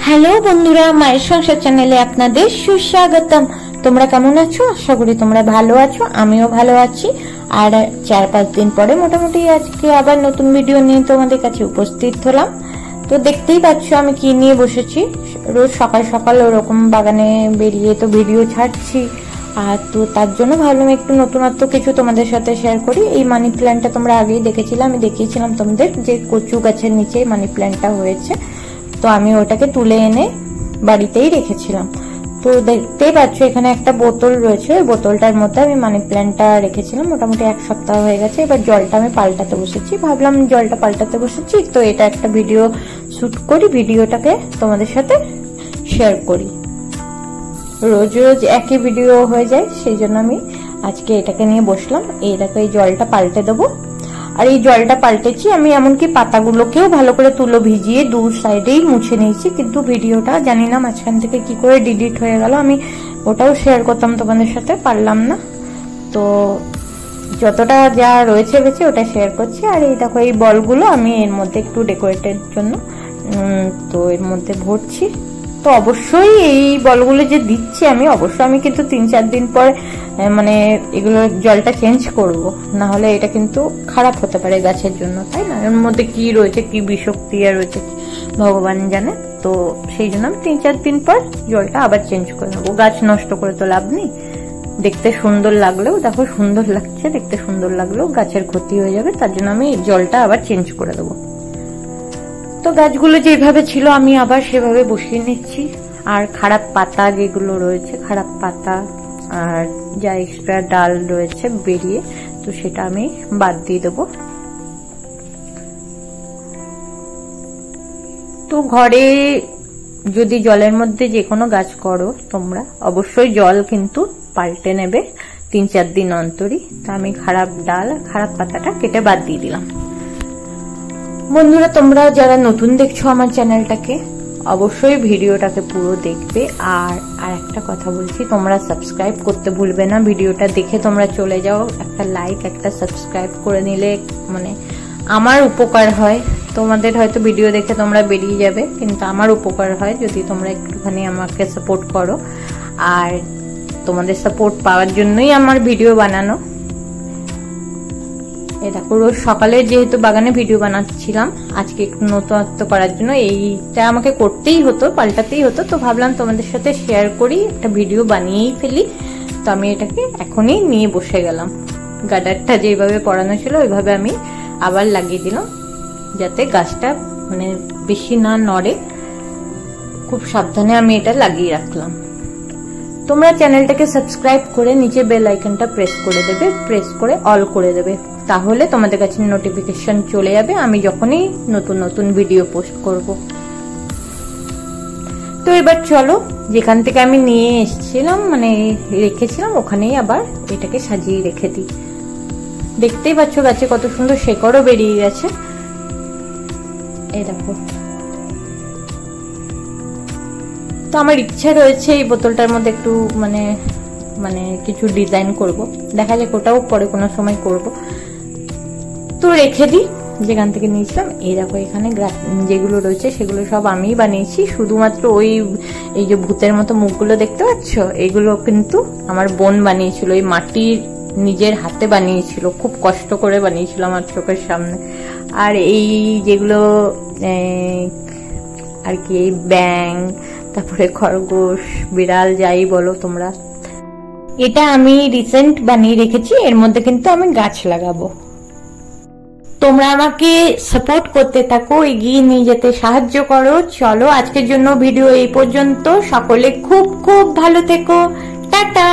Hello বন্ধুরা, মায়ের সংসার চ্যানেলে আপনাদের সুস্বাগতম। তোমরা কেমন আছো? আশা করি তোমরা ভালো আছো, আমিও ভালো আছি। আর 4-5 দিন পরে মোটামুটি আজকে আবার নতুন ভিডিও নিয়ে তোমাদের কাছে উপস্থিত হলাম। তো দেখতেই পাচ্ছ আমি কি নিয়ে বসেছি। রোজ সকাল সকাল ওরকম বাগানে বেরিয়ে তো ভিডিও ছাড়ছি, আর তো তার জন্য ভাবলাম একটু নতুনত্ব কিছু তোমাদের সাথে শেয়ার করি। এই মানি প্ল্যান্টটা তোমরা আগেই দেখেছিলাম, আমি দেখিয়েছিলাম তোমাদের যে কচু গাছের নিচে মানি প্ল্যান্টটা হয়েছে। তো আমি ওটাকে তুলে এনে বাড়িতেই রেখেছিলাম। তো দেখতেই পাচ্ছ এখানে একটা বোতল রয়েছে, বোতলটার মধ্যে আমি মানি প্ল্যান্টটা রেখেছিলাম। মোটামুটি 1 সপ্তাহ হয়ে গেছে। এবার জলটা আমি পাল্টাতে বসেছি, ভাবলাম জলটা পাল্টাতে বসেছি তো এটা একটা ভিডিও শুট করি, ভিডিওটাকে তোমাদের সাথে শেয়ার করি। রোজ রোজ একই ভিডিও হয়ে যায়, সেই জন্য আমি আজকে এটাকে নিয়ে বসলাম। এই দেখো এই জলটা পাল্টে দেবো। আর এই জলটা পাল্টেছি আমি, এমনকি পাতাগুলোকেও ভালো করে তুলো ভিজিয়ে দু সাইডেই মুছে নিয়েছি। কিন্তু ভিডিওটা জানি না মাঝখান থেকে কি করে ডিলিট হয়ে গেল, আমি ওটাও শেয়ার করতাম তোমাদের সাথে, পারলাম না। তো যতটা যা রয়েছে ওটা শেয়ার করছি। আর এই দেখো এই বলগুলো আমি এর মধ্যে একটু ডেকোরেটের জন্য তো এর মধ্যে ভরছি। তো অবশ্যই এই বলগুলো যে দিচ্ছি আমি, অবশ্যই আমি কিন্তু 3-4 দিন পর মানে এগুলো জলটা চেঞ্জ করব, না হলে এটা কিন্তু খারাপ হতে পারে গাছের জন্য, তাই না? এর মধ্যে কি রয়েছে, কি বিষক্রিয়া রয়েছে ভগবান জানে। তো সেই জন্য আমি 3-4 দিন পর জলটা আবার চেঞ্জ করে নেবো। গাছ নষ্ট করে তো লাভ নেই। দেখতে সুন্দর লাগলেও, দেখো সুন্দর লাগছে, দেখতে সুন্দর লাগলেও গাছের ক্ষতি হয়ে যাবে, তার জন্য আমি জলটা আবার চেঞ্জ করে দেবো। তো গাছগুলো যেভাবে ছিল আমি আবার সেভাবে বসিয়ে নিচ্ছি। আর খারাপ পাতা যেগুলো রয়েছে, খারাপ পাতা আর যা এক্সট্রা ডাল রয়েছে বেরিয়ে, তো সেটা আমি বাদ দিয়ে দেবো। তো ঘরে যদি জলের মধ্যে যে কোনো গাছ করো তোমরা, অবশ্যই জল কিন্তু পাল্টে নেবে 3-4 দিন অন্তরই। তা আমি খারাপ ডাল, খারাপ পাতাটা কেটে বাদ দিয়ে দিলাম। বন্ধুরা, তোমরা যারা নতুন দেখছো আমার চ্যানেলটাকে, অবশ্যই ভিডিওটাকে পুরো দেখবে। আর একটা কথা বলছি, তোমরা সাবস্ক্রাইব করতে ভুলবে না। ভিডিওটা দেখে তোমরা চলে যাও, একটা লাইক, একটা সাবস্ক্রাইব করে নিলে মানে আমার উপকার হয়। তোমাদের হয়তো ভিডিও দেখে তোমরা বেরিয়ে যাবে, কিন্তু আমার উপকার হয় যদি তোমরা একটুখানি আমাকে সাপোর্ট করো। আর তোমাদের সাপোর্ট পাওয়ার জন্যই আমার ভিডিও বানানো। এই দেখো রোজ সকালে যেহেতু বাগানে ভিডিও বানাচ্ছিলাম, আজকে একটু নতুনত্ব করার জন্য এইটা আমাকে করতেই হতো, পাল্টাতেই হতো। তো ভাবলাম তোমাদের সাথে শেয়ার করি, একটা ভিডিও বানিয়েই ফেলি। তো আমি এটাকে এখনই নিয়ে বসে গেলাম। গার্ডারটা যেভাবে পড়ানো ছিল ওইভাবে আমি আবার লাগিয়ে দিলাম, যাতে গাছটা মানে বেশি না নড়ে। খুব সাবধানে আমি এটা লাগিয়ে রাখলাম। তোমরা চ্যানেলটাকে সাবস্ক্রাইব করে নিচে বেল আইকনটা প্রেস করে দেবে, প্রেস করে অল করে দেবে, তাহলে তোমাদের কাছে নোটিফিকেশন চলে যাবে আমি যখনই নতুন নতুন ভিডিও পোস্ট করব। তো এবার চলো, যেখান থেকে আমি নিয়ে এসেছিলাম মানে রেখেছিলাম ওখানেই আবার এটাকে সাজিয়ে রেখে দিই। দেখতেই পাচ্ছ গাছে কত সুন্দর শেকড়ও বেরিয়ে গেছে। এই দেখো, তো আমার ইচ্ছা রয়েছে এই বোতলটার মধ্যে একটু মানে মানে কিছু ডিজাইন করব, দেখা যাক ওটাও পরে কোনো সময় করব। তো রেখে দিই যেখান থেকে নিয়েছিলাম। এই দেখো এখানে যেগুলো রয়েছে সেগুলো সব আমি বানিয়েছি, শুধুমাত্র ওই এই যে ভূতের মতো মুখগুলো দেখতে পাচ্ছ, এগুলো কিন্তু আমার বোন বানিয়েছিল, এই মাটির নিজের হাতে বানিয়েছিল, খুব কষ্ট করে বানিয়েছিল আমার চোখের সামনে। আর এই যেগুলো আর কি এই ব্যাঙ, তারপরে খরগোশ, বিড়াল, যাই বলো তোমরা, এটা আমি রিসেন্ট বানিয়ে রেখেছি। এর মধ্যে কিন্তু আমি গাছ লাগাবো। তোমরা আমাকে সাপোর্ট করতে থাকো, এগিয়ে নিয়ে যেতে সাহায্য করো। চলো আজকের জন্য ভিডিও এই পর্যন্ত। সকলে খুব খুব ভালো থেকো। টাটা।